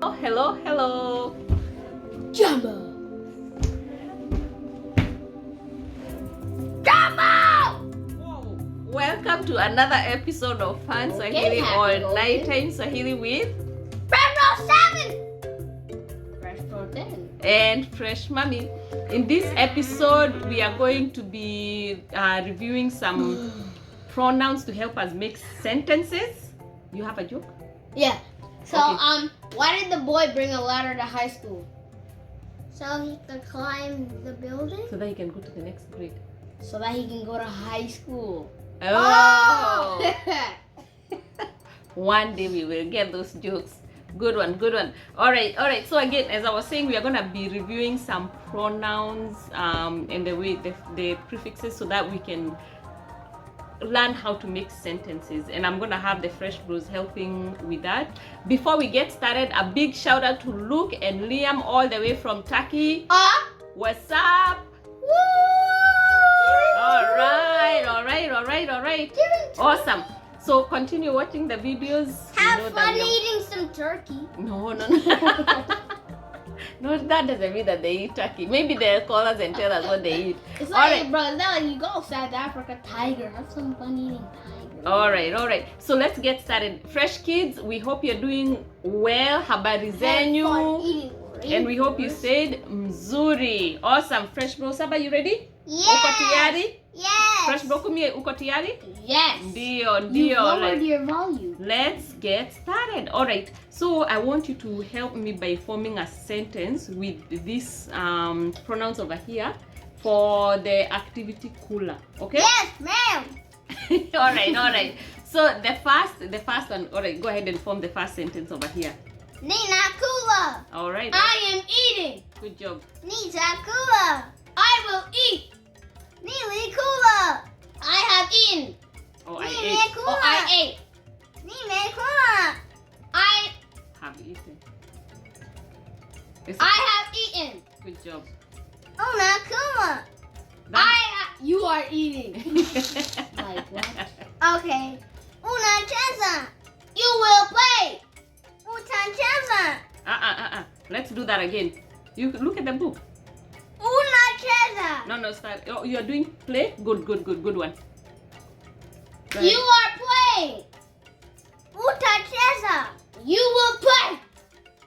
Hello, hello. Jumbo. Whoa. Welcome to another episode of Fun Swahili or Nighttime Swahili with Fresh 7. Fresh 10. and Fresh Mommy. In this episode, we are going to be reviewing some pronouns to help us make sentences. You have a joke? Yeah. So, Okay. Why did the boy bring a ladder to high school? So he could climb the building? So that you can go to the next grade. So that he can go to high school. Oh! One day we will get those jokes. Good one, good one. All right. So again, as I was saying, we are gonna be reviewing some pronouns and the way the prefixes, so that we can learn how to make sentences. And I'm gonna have the Fresh Bros helping with that. Before we get started, a big shout out to Luke and Liam all the way from Turkey. What's up? All right. Awesome. So continue watching the videos. Have fun eating some turkey. No. No, that doesn't mean that they eat turkey. Maybe they'll call us and tell us what they eat. It's All like, right. bro, it's not like you go South Africa, tiger. Have some fun eating tiger. All right. So let's get started. Fresh kids, we hope you're doing well. Habari zenyu. And we hope you stayed mzuri. Awesome. Fresh Bro Saba, you ready? Uko tayari? Yes. Fresh Bro Kumie, uko tayari? Yes. Ndio. You lowered Right. your volume. Let's get started. All right. So I want you to help me by forming a sentence with these pronouns over here for the activity cooler. Okay? Yes, ma'am. all right. So the first one. All right. Go ahead and form the first sentence over here. Nina Kula. All right. I am eating. Good job. Nita Kula. I will eat. Nili Kula. I have eaten. Oh, I Nene ate. Kula. I ate. Nene Kula. I Have eaten. have eaten. Good job. Una Kula. You are eating. Like what? Okay. Una cheza. You will play. Uta cheza. Let's do that again. You look at the book. Una cheza. No, start. Oh, you are doing play. Good one. Go ahead. You are playing. Uta cheza. You will play.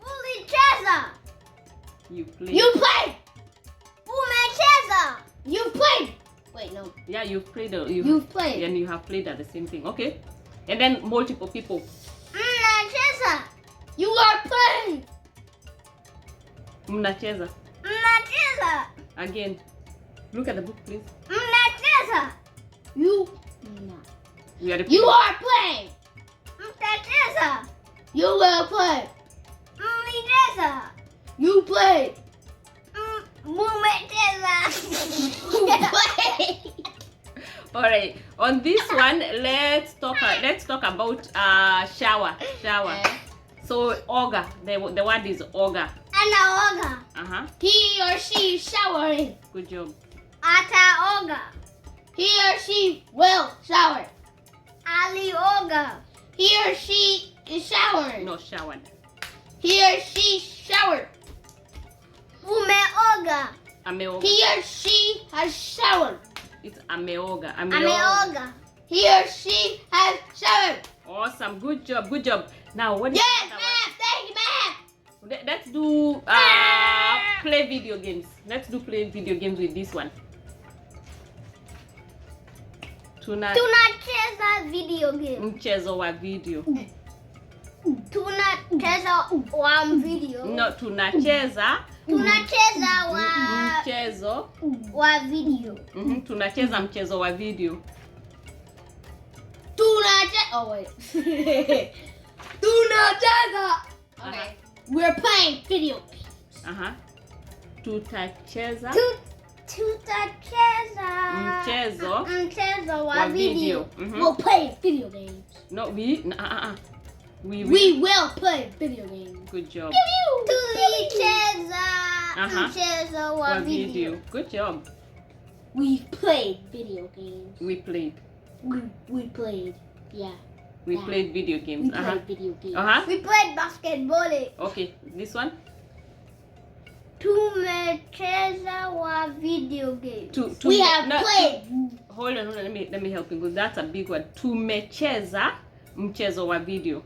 Uli cheza. You play. You play. Ume cheza. You played. Wait, no. Yeah, you've played. You've played. And you have played at the same thing. Okay. And then multiple people. Una cheza. You are playing. Mnacheza. Una cheza. Again. Look at the book, please. Una cheza. You are playing. Uta cheza. You will play. Uli cheza. You played. Mume cheza. All right. On this one, let's talk about shower. So oga. The word is oga. Ana oga. He or she showering. Good job. Ata oga. He or she will shower. Ali oga. He or she is showering. No, showered. He or she showered. Ume oga. Ameoga. He or she has showered. It's ameoga. Ameoga. He or she has showered. Awesome. Good job. Now what is Yes, the other ma'am. Thank you, ma'am. one? Let's do play video games. Let's do play video games with this one. Tunacheza video game. Mchezo wa video. Tunacheza wa video. No, tunacheza mchezo wa video. Tunacheza mchezo wa video. Oh wait. Tunacheza. Okay. We're playing video games. Tutacheza mchezo wa wa video. video. We'll play video games. No, we will play video games. Good job. Tulicheza mchezo wa video. Good job. We played video games. We played. We played. Yeah. We played video games. We played video games. We played basketball. Okay, this one. Tumecheza wa video games. We have played. Hold on. Let me help you. Because that's a big one. Tumecheza mchezo wa video.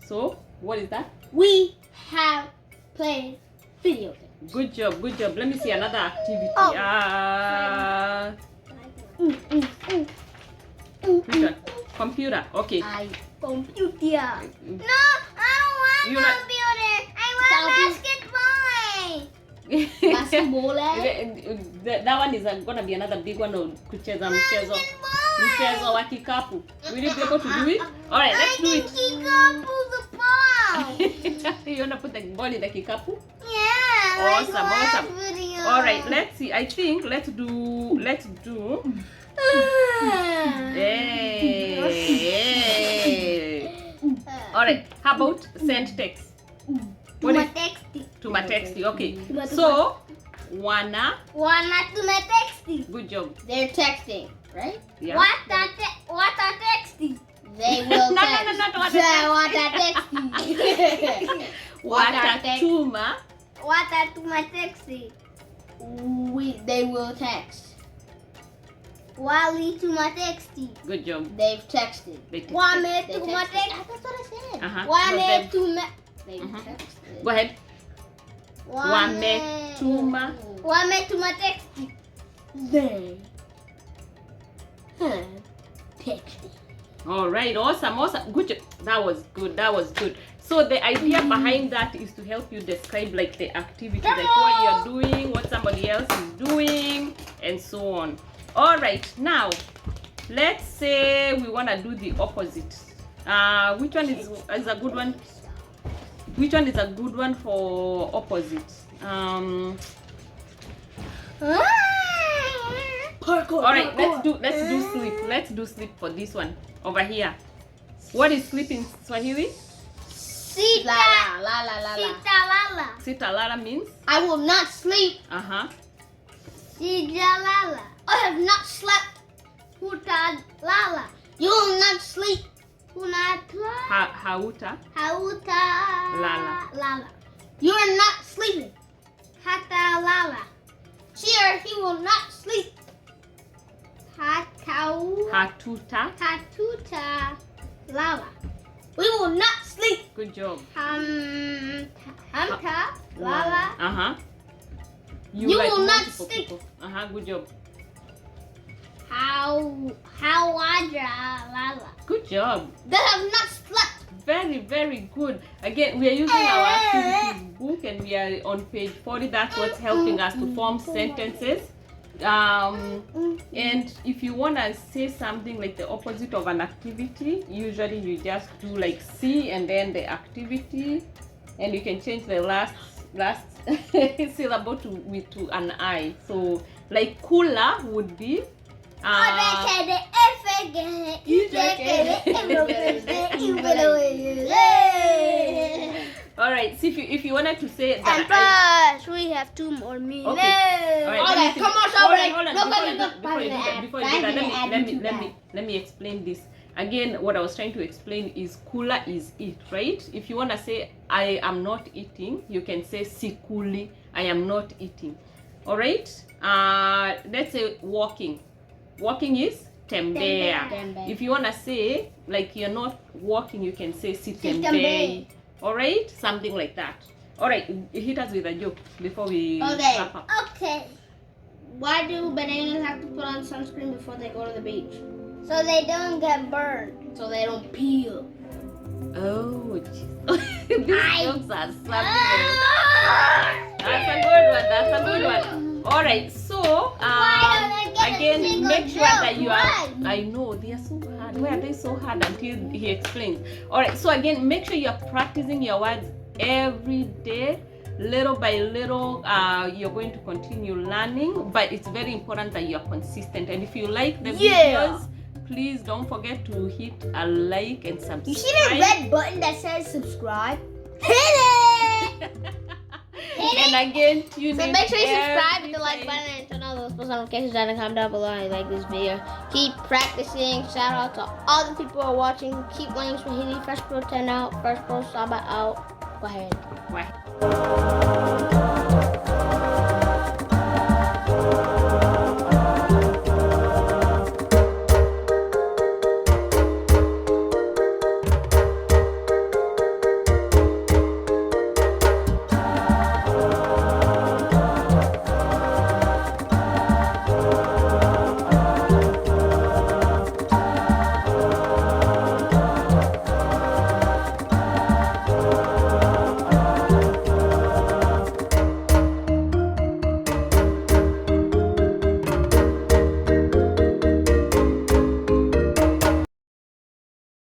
So what is that? We have played video games. Good job. Let me see another activity. Which one? Computer. Okay. Computer. No, I don't want You like- computer. I want basketball. Basketball. That one is gonna be another big one of kucheza mchezo wa kikapu. Will you be able to do it? All right, let's do it. Kikapu the ball. You wanna put the ball in the kikapu? Yeah. Awesome, like last awesome. video. All right, let's see. I think let's do. Hey. All right. How about send text? What is tuma texti? Okay. So wana. Tumetexti. Good job. They're texting, right? Yeah. What are texting? They will No, text. not what What are texting? watatuma. What are tumetexti? They will text. Wali tumetexti. Good job. They've texted. They texted. Wame They texted. tumetexti. That's what I said. Uh-huh. Wame tume. They've Mhm. texted. Go ahead. Wametuma. Wame tumetexti. They have texted. All right. Awesome. Good job. That was good. So the idea behind that is to help you describe like the activity, like what you're doing, what somebody else is doing, and so on. All right. Now, let's say we want to do the opposite. Which one is a good one? Which one is a good one for opposite? Parkour. All right, let's do sleep. Let's do sleep for this one over here. What is sleep in Swahili? Sita. La la la la la. Sita lala. Sitalala means I will not sleep. Sija lala. I have not slept. Huta lala. You will not sleep. Hunatla. Hauta. Hauta Lala. lala. You are not sleeping. Hata lala. She or he will not sleep. Hatau. Hatuta. Hatuta lala. We will not sleep. Good job. Hamta lala. You like will not multiple sleep. people. Good job. Hawadra lala. Good job. They have not slept. Very, very good. Again, we are using our activities book and we are on page 40. That's what's helping us to form sentences. And if you want to say something like the opposite of an activity, usually you just do like C and then the activity, and you can change the last syllable to an I. So like kula would be all right. So if you wanted to say that, And plus, we have 2 more minutes. Okay. All right, Okay, let me come on, hold Shughuli. on. Before you do that, let me explain this. Again, what I was trying to explain is kula is eat, right? If you want to say I am not eating, you can say sikuli, I am not eating. All right? Let's say walking. Walking is tembea. Tembea. If you want to say like you're not walking, you can say Sitembei. sitembei. All right? Something like that. All right, hit us with a joke before we Okay. wrap up. Okay. Why do bananas have to put on sunscreen before they go to the beach? So they don't get burned. So they don't peel. Oh, these jokes are something. That's a good one. All right, so Why don't I get a again, single make sure joke? that you are. Why? I know they are so hard. Why are they so hard until he explains? All right, so again, make sure you are practicing your words every day. Little by little, you're going to continue learning, but it's very important that you are consistent. And if you like the videos, please don't forget to hit a like and subscribe. You see the red button that says subscribe? Hit it! And again, tune So in make sure you subscribe, every hit the like time. button, and turn on those post notifications and comment down below and like this video. Keep practicing. Shout out to all the people who are watching. Keep learning Swahili. First Pro 10 out. First Pro Saba out. Go ahead. Bye.